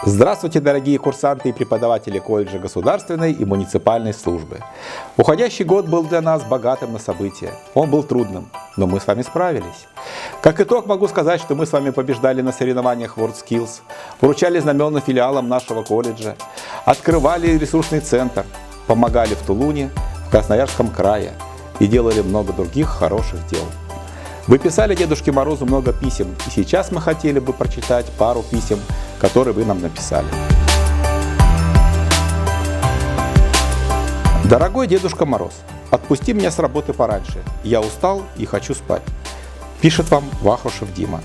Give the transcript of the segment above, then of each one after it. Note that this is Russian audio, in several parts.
Здравствуйте, дорогие курсанты и преподаватели колледжа государственной и муниципальной службы. Уходящий год был для нас богатым на события. Он был трудным, но мы с вами справились. Как итог могу сказать, что мы с вами побеждали на соревнованиях WorldSkills, вручали знамена филиалам нашего колледжа, открывали ресурсный центр, помогали в Тулуне, в Красноярском крае и делали много других хороших дел. Вы писали Дедушке Морозу много писем, и сейчас мы хотели бы прочитать пару писем, которые вы нам написали. Дорогой Дедушка Мороз, отпусти меня с работы пораньше. Я устал и хочу спать. Пишет вам Вахрушев Дима.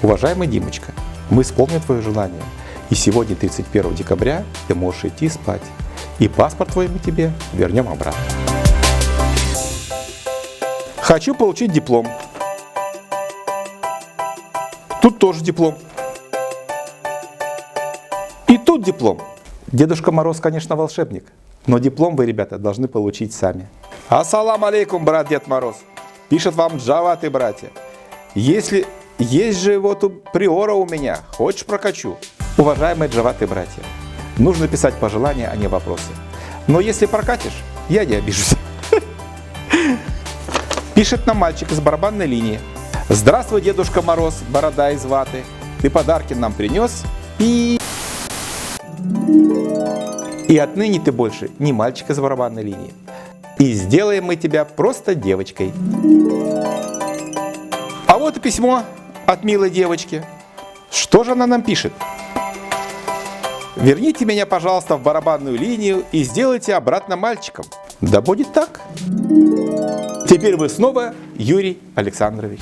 Уважаемый Димочка, мы исполним твое желание. И сегодня, 31 декабря, ты можешь идти спать. И паспорт твой мы тебе вернем обратно. Хочу получить диплом. Тут тоже диплом. И тут диплом. Дедушка Мороз, конечно, волшебник, но диплом вы, ребята, должны получить сами. Ассалам алейкум, брат Дед Мороз. Пишет вам Джават и братья. Если есть же вот у приора у меня, хочешь прокачу? Уважаемые Джават и братья, нужно писать пожелания, а не вопросы. Но если прокатишь, я не обижусь. Пишет нам мальчик из барабанной линии. Здравствуй, Дедушка Мороз, борода из ваты. Ты подарки нам принес и отныне ты больше не мальчик из барабанной линии. И сделаем мы тебя просто девочкой. А вот и письмо от милой девочки. Что же она нам пишет? Верните меня, пожалуйста, в барабанную линию и сделайте обратно мальчиком. Да будет так. Теперь вы снова Юрий Александрович.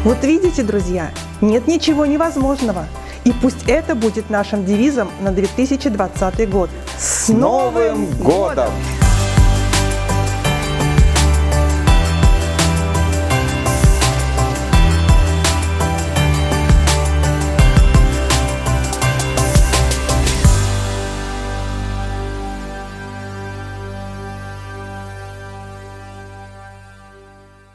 Вот видите, друзья, нет ничего невозможного. И пусть это будет нашим девизом на 2020 год. С Новым годом!